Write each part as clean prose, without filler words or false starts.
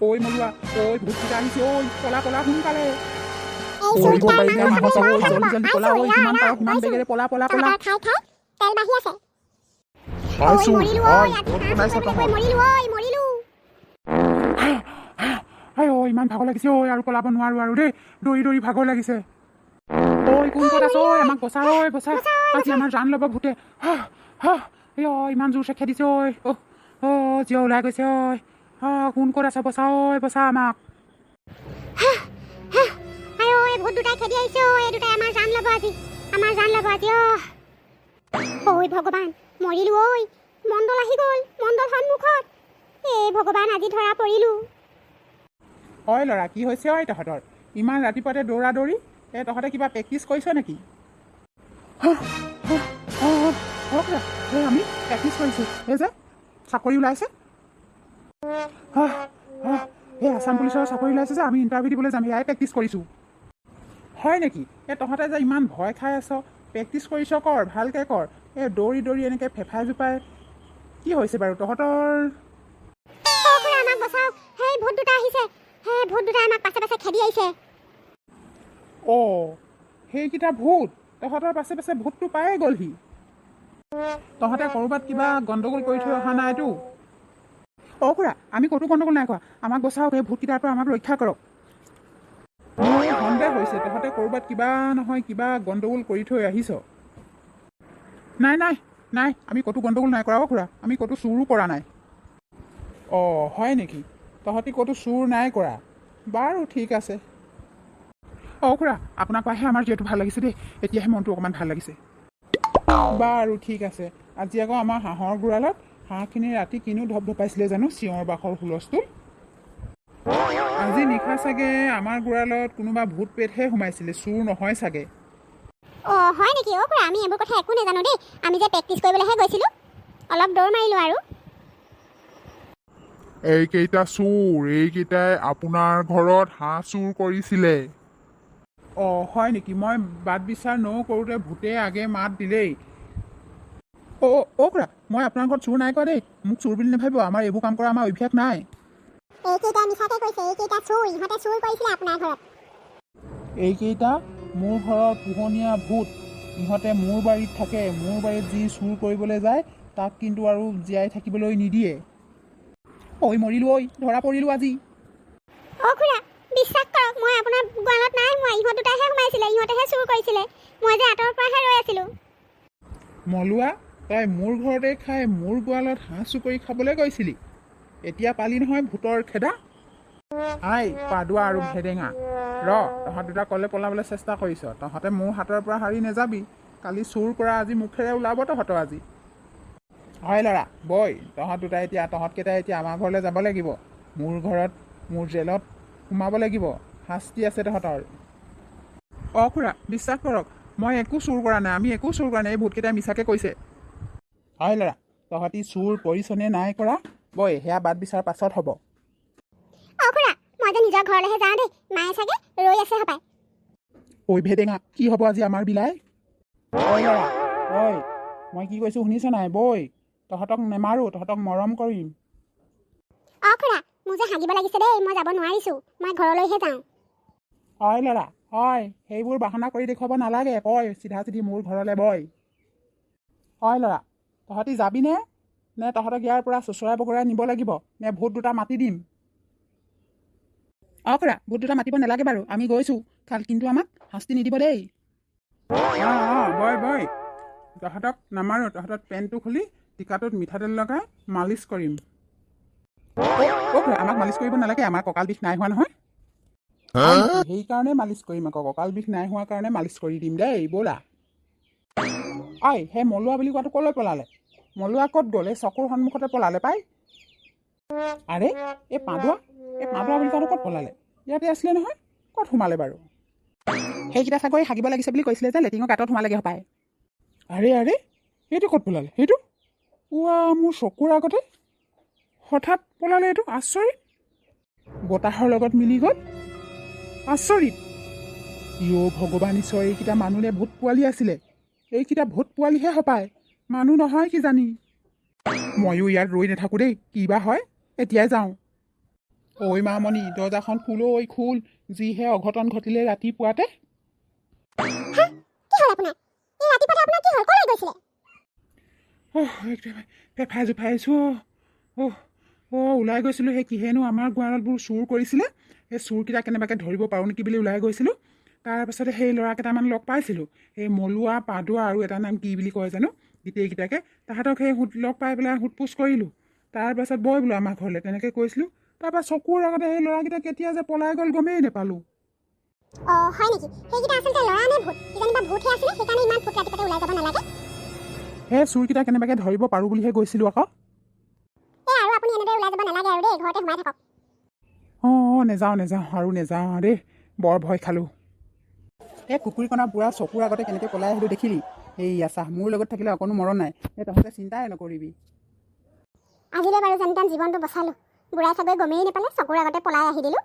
ঐ মলুৱা ঐ ভূতকেইটা আহিছে ঐ পলা পলা সোনকালে কৰিব পাৰিলে জলদি জলদি পলা ঐ যিমান পাৰ সিমান বেগেৰে পলা পলা পলা তেল বাঢ়ি আছে পাইছো ঐ ইমান ভাগৰ লাগিছে ঐ আৰু পলাব নোৱাৰো আৰু দেই দৌৰি দৌৰি ভাগৰ লাগিছে ঐ কোন ক'ত আছ ঐ আমাক বচা ঐ বচা আজি আমাৰ জান ল'ব ভূতে ইমান জোৰছে খেদিছে ঐ জিয় ওলাই গৈছে ঐ কোন ক'ত আছে বচা ঐ বচা আমাক ভূত দুটাই খেদি আহিছে এই দুটাই আমাৰ জান ল'ব আজি ঐ ভগৱান মৰিলো ঐ মণ্ডল আহি গ'ল মণ্ডল সন্মুখত এই ভগৱান আজি ধৰা পৰিলো ঐ ল'ৰা কি হৈছে ঐ তহঁতৰ ইমান ৰাতিপুৱাতে দৌৰা দৌৰি তহঁতে কিবা প্ৰেক্টিচ কৰিছ নেকি আমি প্ৰেক্টিচ কৰিছোঁ এই যে চাকৰি ওলাইছে এই আছাম পুলিচৰ চাকৰি ওলাইছে যে আমি ইণ্টাৰভিউ দিবলৈ যাম এয়াই প্ৰেক্টিচ কৰিছোঁ হয় নেকি তহঁতে যে ইমান ভয় খাই আছ প্ৰেক্টিচ কৰিছ কৰ ভালকৈ কৰ দৌৰি দৌৰি এনেকৈ ফেফাই জোপাই কি হৈছে বাৰু তহঁতৰ আমাক বচাওক সেই ভূত দুটা আহিছে সেই ভূত দুটা আমাক পাছে পাছে খেদি আহিছে সেইকেইটা ভূত তহঁতৰ পাছে পাছে ভূতটো পায়ে গ'লহি তহঁতে ক'ৰবাত কিবা গণ্ডগোল কৰি থৈ অহা নাইতো খুৰা আমি ক'তো গণ্ডগোল নাই কৰা আমাক বচাওক এই ভূতকেইটাৰ পৰা আমাক ৰক্ষা কৰক মোৰ সন্দেহ হৈছে তহঁতে ক'ৰবাত কিবা নহয় কিবা গণ্ডগোল কৰি থৈ আহিছ নাই নাই নাই আমি ক'তো গণ্ডগোল নাই কৰা খুৰা আমি ক'তো চুৰো কৰা নাই হয় নেকি তহঁতি ক'তো চুৰ নাই কৰা বাৰু ঠিক আছে খুৰা আপোনাক পাইহে আমাৰ যিহেতু ভাল লাগিছে দেই এতিয়াহে মনটো অকণমান ভাল লাগিছে বাৰু ঠিক আছে আজি আকৌ আমাৰ হাঁহৰ গঁৰালত হাঁহখিনি ৰাতি কিনো ধপধপাইছিলে জানো চিঞৰ বাখৰ হুলস্থুল আজি নিশা চাগে আমাৰ গঁৰালত কোনোবা ভূত পেটহে সোমাইছিলে চুৰ নহয় চাগে হয় নেকি খুৰা আমি এইবোৰ কথা একো নাজানো দেই আমি যে প্ৰেক্টিচ কৰিবলৈহে গৈছিলোঁ অলপ দৌৰ মাৰিলোঁ আৰু এইকেইটা চোৰ এইকেইটাই আপোনাৰ ঘৰত হাঁহ চুৰ কৰিছিলে হয় নেকি মই বাট বিচাৰ কৰোঁতে ভূতে আগে মাত দিলেই খুৰা মই আপোনাৰ ঘৰত চুৰ নাই কৰা দেই মোক চুৰ বুলি নাভাবিব আমাৰ এইবোৰ কাম কৰা আমাৰ অভ্যাস নাই এইকেইটা মিছাতে কৈছে এইকেইটা চুৰ ইহঁতে চুৰ কৰিছিলে আপোনাৰ ঘৰত এইকেইটা মোৰ ঘৰৰ পোহনীয়া ভূত ইহঁতে মোৰ বাৰীত থাকে মোৰ বাৰীত যি চুৰ কৰিবলৈ যায় তাক কিন্তু আৰু জীয়াই থাকিবলৈ নিদিয়ে মৰিলোঁ ধৰা পৰিলোঁ আজি খুৰা বিশ্বাস কৰক মই আপোনাৰ গঁৰালত নাই সোমোৱা ইহঁত দুটাহে সোমাইছিলে ইহঁতেহে চুৰ কৰিছিলে মই যে আঁতৰৰ পৰাহে ৰৈ আছিলোঁ মলুৱা তই মোৰ ঘৰতে খাই মোৰ গঁৰালত হাঁহ চুৰ কৰি খাবলৈ গৈছিলি এতিয়া পালি নহয় ভূতৰ খেদা পাদুৱা আৰু ভেৰেঙা তহঁত দুটা ক'লে পলাবলৈ চেষ্টা কৰিছ তহঁতে মোৰ হাতৰ পৰা হাৰি নাযাবি কালি চুৰ কৰা আজি মুখেৰে ওলাব তহঁতৰ আজি হয় ল'ৰা বৈ তহঁতকেইটাই এতিয়া আমাৰ ঘৰলৈ যাব লাগিব মোৰ ঘৰত মোৰ জেলত সোমাব লাগিব শাস্তি আছে তহঁতৰ খুৰা বিশ্বাস কৰক মই একো চুৰ কৰা নাই আমি একো চুৰ কৰা নাই এই ভূতকেইটাই মিছাকৈ কৈছে হয় ল'ৰা তহঁতি চুৰ পৰিচনে নাই কৰা বৈ সেয়া বাট বিচাৰ পাছত হ'ব খুৰা মই যে নিজৰ ঘৰলৈহে যাওঁ দেই মায়ে চাগে ৰৈ আছে হপায় ভেটেঙা কি হ'ব আজি আমাৰ বিলাই ল'ৰা মই কি কৈছোঁ শুনিছ নাই বৈ তহঁতক নেমাৰোঁ তহঁতক মৰম কৰিম খুৰা মোৰ যে হাগিব লাগিছে দেই মই যাব নোৱাৰিছোঁ মই ঘৰলৈহে যাওঁ ল'ৰা সেইবোৰ বাহানা কৰি দেখুৱাব নালাগে চিধা চিধি মোৰ ঘৰলৈ বৈ ল'ৰা তহঁতি যাবিনে নে তহঁতক ইয়াৰ পৰা চোচৰাই বগৰাই নিব লাগিব নে ভূত দুটা মাতি দিম খুৰা ভূত দুটা মাতিব নালাগে বাৰু আমি গৈছোঁ কিন্তু আমাক শাস্তি নিদিব দেই বৈ তহঁতক নামাৰোঁ তহঁতক পেণ্টটো খুলি টিকাটোত মিঠাতেল লগাই মালিচ কৰিম খুৰা আমাক মালিচ কৰিব নালাগে আমাৰ কঁকাল বিষ নাই হোৱা নহয় সেইকাৰণে মালিচ কৰিম আকৌ কঁকাল বিষ নাই হোৱাৰ কাৰণে মালিচ কৰি দিম দেই ব'লা সেই মলুৱা বুলি কোৱাটো ক'লৈ পলালে মলুৱা ক'ত গ'ল এই চকুৰ সন্মুখতে পলালে পাই আৰে এই পাদুৱা বুলি কোৱাটো ক'ত পলালে ইয়াতে আছিলে নহয় ক'ত সোমালে বাৰু সেইকেইটা চাগৈ হাগিব লাগিছে বুলি কৈছিলে যে লেট্ৰিনৰ গাঁতত সোমালেগৈ হপায় আৰে এইটো ক'ত পলালে সেইটো মোৰ চকুৰ আগতে হঠাৎ পলালে এইটো আচৰিত বতাহৰ লগত মিলি গ'ল আচৰিত ভগৱান ঈশ্বৰ এইকেইটা মানুহ নে ভূত পোৱালি আছিলে এইকেইটা ভূত পোৱালিহে হপায় মানুহ নহয় কি জানি ময়ো ইয়াত ৰৈ নাথাকোঁ দেই কি বা হয় এতিয়াই যাওঁ ঐ মামণি দৰ্জাখন খোল ঐ খোল, যিহে অঘটন ঘটিলে ৰাতিপুৱাতে। হা কি হ'ল আপোনাৰ? এই ৰাতিপুৱাতে আপোনাৰ কি হ'ল? ক'লৈ গৈছিলে? একদম ফেফাই জোফাইছোঁ। ওলাই গৈছিলোঁ, সেই কিহেনো আমাৰ গোৱালবোৰ চুৰ কৰিছিলে। সেই চুৰকেইটা কেনেবাকৈ ধৰিব পাৰোঁ নেকি বুলি ওলাই গৈছিলোঁ। তাৰপাছতে সেই ল'ৰা কেইটামান লগ পাইছিলোঁ, সেই মলুৱা পাদুৱা আৰু এটা নাম কি বুলি কয় জানো, গোটেইকেইটাকে তাহাঁতক সেই লগ পাই পেলাই সোধ পোছ কৰিলোঁ। তাৰপাছত বই বোলো আমাৰ ঘৰলৈ তেনেকৈ কৈছিলোঁ। তাৰপৰা চকুৰ আগতে সেই ল'ৰাকেইটা কেতিয়া যে পলাই গ'ল গমেই নাপালোঁ। হয় নেকি? সেইকেইটা আচলতে ল'ৰা নে ভূত? কিজানিবা ভূতহে আছিলে, সেইকাৰণে ইমান ভূত ৰাতিপুৱাতে ওলাই যাব নালাগে। সেই চুৰকেইটা কেনেবাকৈ ধৰিব পাৰোঁ বুলিহে গৈছিলোঁ আকৌ। আৰু আপুনি এনেদৰে ওলাই যাব নালাগে আৰু দেই, ঘৰতে সোমাই থাকক। নেযাওঁ আৰু নেযাওঁ দেই, বৰ ভয় খালোঁ। এই কুকুৰীকণা বুঢ়া চকুৰ আগতে কেনেকৈ পলাই আহিলোঁ দেখিলি? এইয়া চাহ, মোৰ লগত থাকিলে অকণো মৰণ নাই। এই তহঁতে চিন্তাই নকৰিবি। আজিলৈ বাৰু যেন তেন জীৱনটো বচালোঁ। বুঢ়াই চাগৈ গমেই নাপালে, চকুৰ আগতে পলাই আহি দিলোঁ।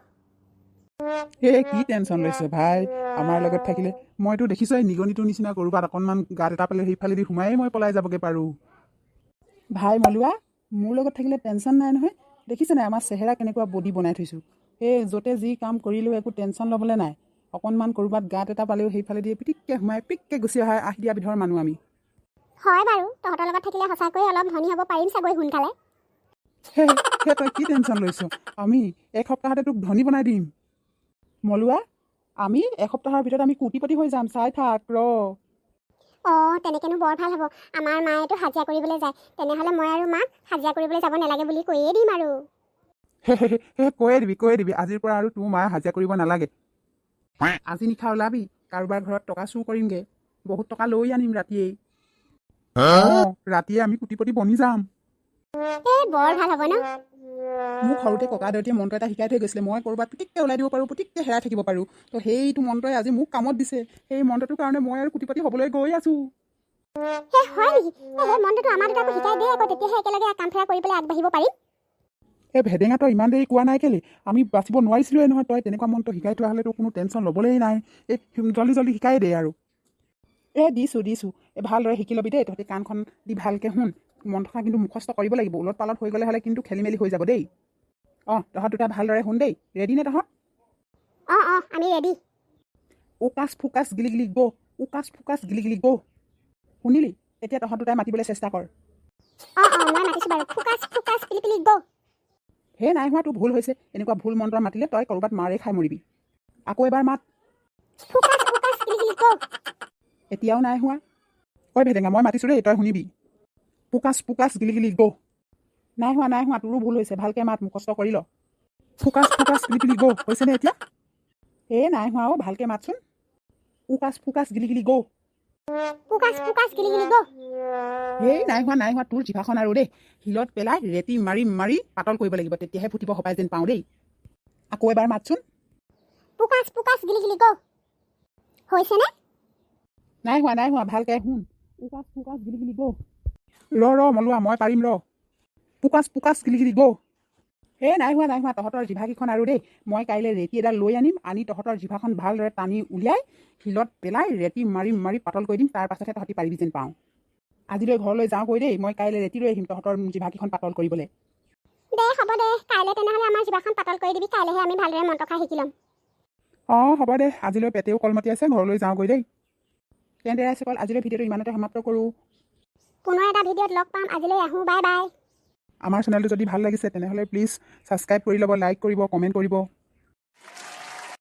কি টেনশ্যন লৈছে ভাই আমাৰ লগত থাকিলে? মইতো দেখিছোঁ এই নিগনিটোৰ নিচিনা ক'ৰবাত অকণমান গাত এটা পালে সেইফালেদি সোমায়েই মই পলাই যাবগৈ পাৰোঁ। ভাই মলুৱা, মোৰ লগত থাকিলে টেনশ্যন নাই নহয়। দেখিছে নাই আমাৰ চেহেৰা কেনেকুৱা বডি বনাই থৈছোঁ। সেই য'তে যি কাম কৰিলেও একো টেনশ্যন ল'বলৈ নাই। অকণমান ক'ৰবাত গাত এটা পালেও সেইফালেদি পিটিককৈ সোমাই পিককৈ গুচি আহি দিয়া বিধৰ মানুহ আমি। হয় বাৰু, তহঁতৰ লগত থাকিলে সঁচাকৈ অলপ ধনী হ'ব পাৰিম চাগৈ সোনকালে। সেই তই কি টেনশ্যন লৈছ? আমি এসপ্তাহতে তোক ধনী বনাই দিম। মলুৱা, আমি এসপ্তাহৰ ভিতৰত আমি কোটিপতি হৈ যাম, চাই থাক ৰ। তেনেকৈনো বৰ ভাল হ'ব। আমাৰ মায়েতো হাজিৰা কৰিবলৈ যায়, তেনেহ'লে মই আৰু মাক হাজিৰা কৰিবলৈ যাব নালাগে বুলি কৈয়ে দিম আৰু। কৈয়ে দিবি আজিৰ পৰা আৰু তোৰ মায়ে হাজিৰা কৰিব নালাগে। আজি নিশা ওলাবি, কাৰোবাৰ ঘৰত টকা চুৰ কৰিমগৈ, বহুত টকা লৈ আনিম ৰাতিয়েই। ৰাতিয়ে আমি কোটিপতি বনি যাম। বৰ ভাল হ'ব ন? মোক সৰুতে ককা দেউতাই মন্ত্ৰ এটা শিকাই থৈ গৈছিলে, মই ক'ৰবাত পুটিককৈ ওলাই দিব পাৰোঁ, পুটিককৈ হেৰাই থাকিব পাৰোঁ। তো সেইটো মন্ত্ৰই আজি মোক কামত দিছে। সেই মন্ত্ৰটোৰ কাৰণে মই আৰু কোটিপতি হ'বলৈ গৈ আছোঁ। হয় নেকি? সেই মন্ত্ৰটো আমাৰ দুটাকো শিকাই দে আকৌ, তেতিয়াহে একেলগে কাম ফেৰা কৰি পেলাই আগবাঢ়িব পাৰিম। ভেদেঙা তই ইমান দেৰি কোৱা নাই কেলে? আমি বাচিব নোৱাৰিছিলোঁৱে নহয়। তই তেনেকুৱা মন্ত্ৰ শিকাই থোৱা হ'লেতো কোনো টেনশ্যন ল'বলৈই নাই। জল্দি শিকাই দে আৰু। দিছোঁ। ভালদৰে শিকি ল'বি দেই, তহঁতি কাণখন দি ভালকৈ শুন। মন্ত্ৰষা কিন্তু মুখস্থ কৰিব লাগিব, ওলট পালট হৈ গ'লে হ'লে কিন্তু খেলি মেলি হৈ যাব দেই। তহঁত দুটা ভালদৰে শুন দেই। ৰেডি নে তহঁত? আমি ৰেডি। উকাচ ফুকাচ গিলি গিলি গো, উকাচ ফুকাচ গিলি গিলি গো। শুনিলি? এতিয়া তহঁত দুটাই মাতিবলৈ চেষ্টা কৰ। মই মাতিছোঁ বাৰু। ফুকাচ ফুকাচ পিলি পিলি গো। নাই হোৱা, তোৰ ভুল হৈছে। এনেকুৱা ভুল মন্ত্ৰ মাতিলে তই ক'ৰবাত মাৰে খাই মৰিবি। আকৌ এবাৰ মাত। ফুকাচ ফুকাচ পিলি পিলি গো। এতিয়াও নাই হোৱা। ভেদেঙা মই মাতিছোঁ দেই, তই শুনিবি। পুকাচ পুকাচ গিলি গিলি গো। নাই হোৱা, তোৰো ভুল হৈছে। ভালকৈ মাত, মুখস্থ কৰি ল। ফুকাচ ফুকাচ গিলি গিলি গো। হৈছেনে এতিয়া? নাই হোৱা ভালকৈ মাতচোন। উকাচ ফুকাচ গিলি গিলি গো। ফুকাচ ফুকাচ গিলি গিলি গো। নাই হোৱা, তোৰ জিভাখন আৰু দেই শিলত পেলাই ৰেতি মাৰি মাৰি পাতল কৰিব লাগিব, তেতিয়াহে ফুটিব সপাই যেন পাওঁ দেই। আকৌ এবাৰ মাতচোন। ফুকাচ ফুকাচ গিলি গিলি গো। হৈছেনে? নাই হোৱা, ভালকৈ শুন। উকাচ ফুকাচ গিলি গিলি গো। ৰ মলুৱা, মই পাৰিম ৰ। পুকাচ পুকাচ গিলি গিলি গো। নাই হোৱা, তহঁতৰ জিভাকেইখন আৰু দেই মই কাইলৈ ৰেতি এডাল লৈ আনি তহঁতৰ জিভাখন ভালদৰে টানি উলিয়াই শিলত পেলাই ৰেতি মাৰি মাৰি পাতল কৰি দিম, তাৰ পাছতহে তহঁতি পাৰিবি যেন পাওঁ। আজিলৈ ঘৰলৈ যাওঁগৈ দেই, মই কাইলৈ ৰেতি লৈ আহিম তহঁতৰ জিভাকেইখন পাতল কৰিবলৈ। হ'ব দে, কাইলৈ তেনেহ'লে আমাৰ জিভাখন পাতল কৰি দিবি, কাইলৈহে আমি ভালদৰে মন্ত্ৰষা শিকি ল'ম। হ'ব দে, আজিলৈ পেটেও কলমতি আছে, ঘৰলৈ যাওঁগৈ দেই। তেন্তে ৰাইজসকল, আজিলৈ ভিডিঅ'টো ইমানতে সমাপ্ত কৰোঁ। পুনৰ এটা ভিডিঅ'ত লগ পাম, আজিলৈ আহোঁ, বাই বাই। আমাৰ চেনেলটো যদি ভাল লাগিছে তেনেহ'লে প্লিজ ছাবস্ক্ৰাইব কৰি ল'ব, লাইক কৰিব, কমেণ্ট কৰিব।